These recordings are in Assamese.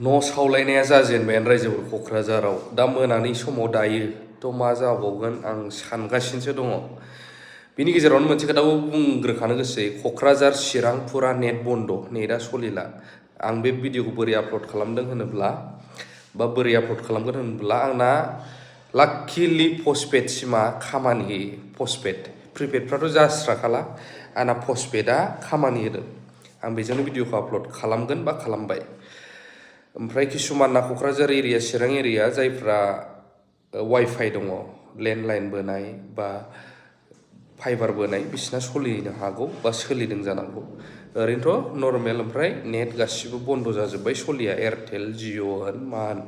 न' सावलायनाया जाजेनबायानो रायजोफोर क'क्राझाराव दा मोनानि समाव दायो थ' मा जाबावगोन आं सानगासिनोसो दङ। बिनि गेजेरावनो मोनसे खोथाखौ बुंग्रोखानो गोसो क'क्राझार चिरां फुरा नेट बन्द' नेटआ सलिला। आं बे भिडिअखौ बोरै आपल'ड खालामदों होनोब्ला बा बोरै आपल'ड खालामगोन होनोब्ला आंना लाकिलि पस्टपेड सिमा खामानि होयो। पस्टपेड प्रिपेडफ्राथ' जास्राखाला आंना पस्टपेडआ खामानि होदों। आं बेजोंनो भिडिअखौ आपल'ड खालामगोन बा खालामबाय। ओमफ्राय किसुमानना क'क्राझार एरिया चिरां एरिया जायफ्रा वाइफाइ दङ लेन्डलाइन बोनाय बा फाइबार बोनाय बिसिना सोलिनो हागौ बा सोलिदों जानांगौ। ओरैनोथ' नर्मेल ओमफ्राय नेट गासिबो बन्द' जाजोब्बाय सलिया एयारटेल जिअ होन मा होन।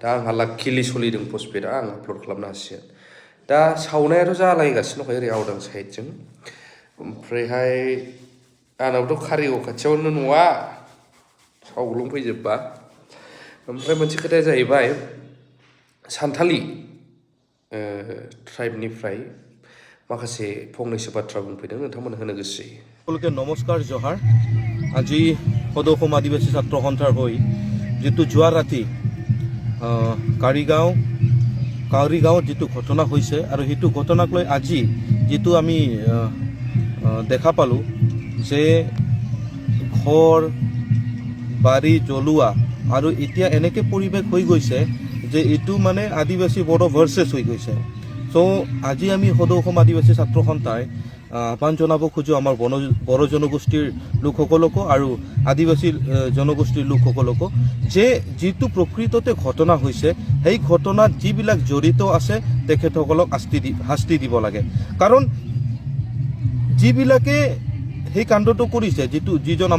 दा आंहा लाकिलि सलिदों पस्टपेडआ आं आपल'ड खालामनो हासिगोन। दा सावनायाथ' जालायगासिनो दंखायो ओरै आवदां साइडजों। ओमफ्रायहाय आंनावथ' कारिगाव खाथियावनो न'आ सावग्लुंफैजोब्बा। ओमफ्राय मोनसे खोथाया जाहैबाय सानथालि ट्राइबनिफ्राय माखासे फंनैसो बाथ्रा बुंफैदों नोंथांमोन होनो गोसो जायो। সকলোকে নমস্কাৰ জহাৰ। আজি সদৌ অসম আদিবাসী ছাত্ৰ সন্থাৰ হৈ যিটো যোৱা ৰাতি কাউৰীগাঁৱত যিটো ঘটনা হৈছে আৰু সেইটো ঘটনাক লৈ আজি যিটো আমি দেখা পালোঁ যে ঘৰ বাৰী জ্বলোৱা আৰু এতিয়া এনেকৈ পৰিৱেশ হৈ গৈছে যে এইটো মানে আদিবাসী বড়ো ভাৰ্চেছ হৈ গৈছে। চ' আজি আমি সদৌ অসম আদিবাসী ছাত্ৰ সন্থাই আহ্বান জনাব খোজোঁ আমাৰ বড়ো জনগোষ্ঠীৰ লোকসকলকো আৰু আদিবাসী জনগোষ্ঠীৰ লোকসকলকো যে যিটো প্ৰকৃততে ঘটনা হৈছে সেই ঘটনাত যিবিলাক জড়িত আছে তেখেতসকলক শাস্তি দিব লাগে। কাৰণ যিবিলাকে সেই কাণ্ডটো কৰিছে যিজন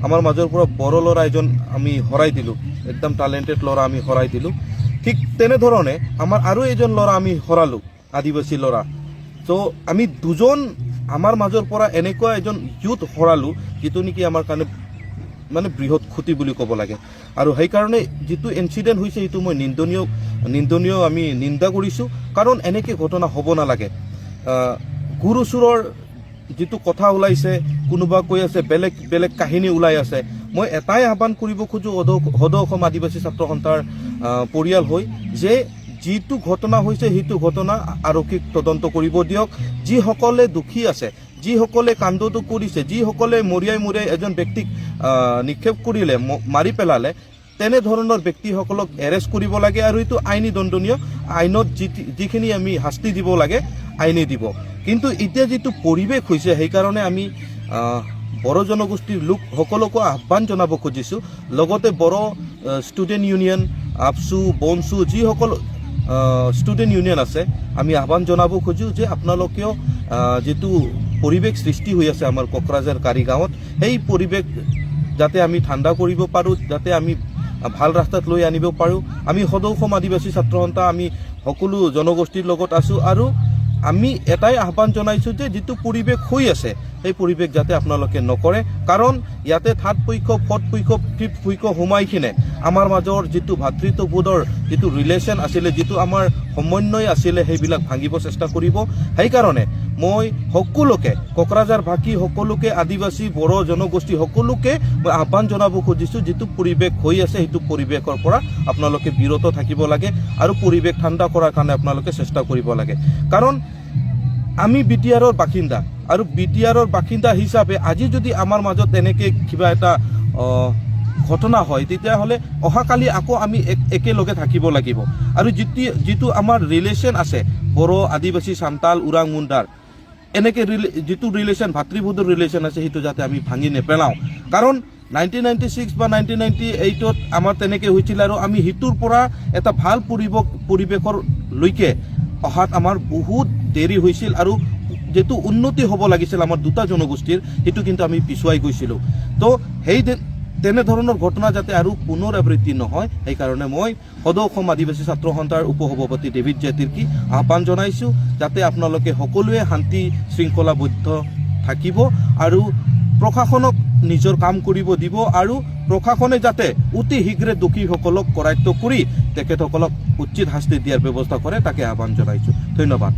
আমাৰ মাজৰ পৰা বড়ো ল'ৰা এজন আমি হৰাই দিলোঁ, একদম টেলেণ্টেড ল'ৰা আমি হৰাই দিলোঁ। ঠিক তেনেধৰণে আমাৰ আৰু এজন ল'ৰা আমি হৰালোঁ, আদিবাসী ল'ৰা। ত' আমি দুজন আমাৰ মাজৰ পৰা এনেকুৱা এজন ইউথ হৰালোঁ যিটো নেকি আমাৰ কাৰণে মানে বৃহৎ ক্ষতি বুলি ক'ব লাগে। আৰু সেইকাৰণে যিটো ইনচিডেণ্ট হৈছে সেইটো মই নিন্দনীয় আমি নিন্দা কৰিছোঁ। কাৰণ এনেকৈ ঘটনা হ'ব নালাগে। গুৰু চোৰৰ যিটো কথা ওলাইছে, কোনোবা কৈ আছে বেলেগ বেলেগ কাহিনী ওলাই আছে। মই এটাই আহ্বান কৰিব খোজোঁ সদৌ অসম আদিবাসী ছাত্ৰ সন্থাৰ পৰিয়াল হৈ যে যিটো ঘটনা হৈছে সেইটো ঘটনা আৰক্ষীক তদন্ত কৰিব দিয়ক। যিসকলে দোষী আছে, যিসকলে কাণ্ডটো কৰিছে, যিসকলে মৰিয়াই এজন ব্যক্তিক নিক্ষেপ কৰিলে, মাৰি পেলালে, তেনেধৰণৰ ব্যক্তিসকলক এৰেষ্ট কৰিব লাগে আৰু এইটো আইনী দণ্ডনীয়। আইনত যিখিনি আমি শাস্তি দিব লাগে আইনে দিব। কিন্তু এতিয়া যিটো পৰিৱেশ হৈছে সেইকাৰণে আমি বড়ো জনগোষ্ঠীৰ লোকসকলকো আহ্বান জনাব খুজিছোঁ। লগতে বড়ো ষ্টুডেণ্ট ইউনিয়ন, আপচু, বনচু যিসকল ষ্টুডেণ্ট ইউনিয়ন আছে আমি আহ্বান জনাব খোজোঁ যে আপোনালোকেও যিটো পৰিৱেশ সৃষ্টি হৈ আছে আমাৰ কোকৰাঝাৰ কাৰিগাঁৱত, সেই পৰিৱেশ যাতে আমি ঠাণ্ডা কৰিব পাৰোঁ, যাতে আমি ভাল ৰাস্তাত লৈ আনিব পাৰোঁ। আমি সদৌ অসম আদিবাসী ছাত্ৰ সন্থা আমি সকলো জনগোষ্ঠীৰ লগত আছোঁ আৰু আমি এটাই আহ্বান জনাইছোঁ যে যিটো পৰিৱেশ হৈ আছে সেই পৰিৱেশ যাতে আপোনালোকে নকৰে। কাৰণ ইয়াতে থাৰ্ড পক্ষ, ফৰ্থ পক্ষ, ফিফ্থ পক্ষ সোমাই কিনে আমাৰ মাজৰ যিটো ভাতৃত্ববোধৰ যিটো ৰিলেশ্যন আছিলে, যিটো আমাৰ সমন্বয় আছিলে সেইবিলাক ভাঙিব চেষ্টা কৰিব। সেইকাৰণে মই সকলোকে কোকৰাঝাৰবাসী সকলোকে আদিবাসী বড়ো জনগোষ্ঠী সকলোকে মই আহ্বান জনাব খুজিছোঁ যিটো পৰিৱেশ হৈ আছে সেইটো পৰিৱেশৰ পৰা আপোনালোকে বিৰত থাকিব লাগে আৰু পৰিৱেশ ঠাণ্ডা কৰাৰ কাৰণে আপোনালোকে চেষ্টা কৰিব লাগে। কাৰণ আমি বিটিআৰৰ বাসিন্দা আৰু বিটিআৰৰ বাসিন্দা হিচাপে আজি যদি আমাৰ মাজত এনেকৈ কিবা এটা ঘটনা হয় তেতিয়াহ'লে অহাকালি আকৌ আমি একেলগে থাকিব লাগিব। আৰু যিটো আমাৰ ৰিলেশ্যন আছে বড়ো, আদিবাসী, চান্তাল, ওৰাং, মুণ্ডাৰ, এনেকৈ যিটো ৰিলেশ্যন ভাতৃবোধৰ ৰিলেশ্যন আছে সেইটো যাতে আমি ভাঙি নেপেলাওঁ। কাৰণ 1996 বা 1998ত আমাৰ তেনেকৈ হৈছিল আৰু আমি সেইটোৰ পৰা এটা ভাল পৰিৱেশলৈকে অহাত আমাৰ বহুত দেৰি হৈছিল আৰু যিটো উন্নতি হ'ব লাগিছিল আমাৰ দুটা জনগোষ্ঠীৰ সেইটো কিন্তু আমি পিছুৱাই গৈছিলোঁ। তো সেই তেনেধৰণৰ ঘটনা যাতে আৰু পুনৰাবৃত্তি নহয় সেইকাৰণে মই সদৌ অসম আদিবাসী ছাত্ৰ সন্থাৰ উপসভাপতি ডেভিড জে তিৰ্কী আহ্বান জনাইছোঁ যাতে আপোনালোকে সকলোৱে শান্তি শৃংখলাবদ্ধ থাকিব আৰু প্ৰশাসনক নিজৰ কাম কৰিব দিব আৰু প্ৰশাসনে যাতে অতি শীঘ্ৰে দোষীসকলক কৰায়ত্ব কৰি তেখেতসকলক উচিত শাস্তি দিয়াৰ ব্যৱস্থা কৰে তাকে আহ্বান জনাইছোঁ। ধন্যবাদ।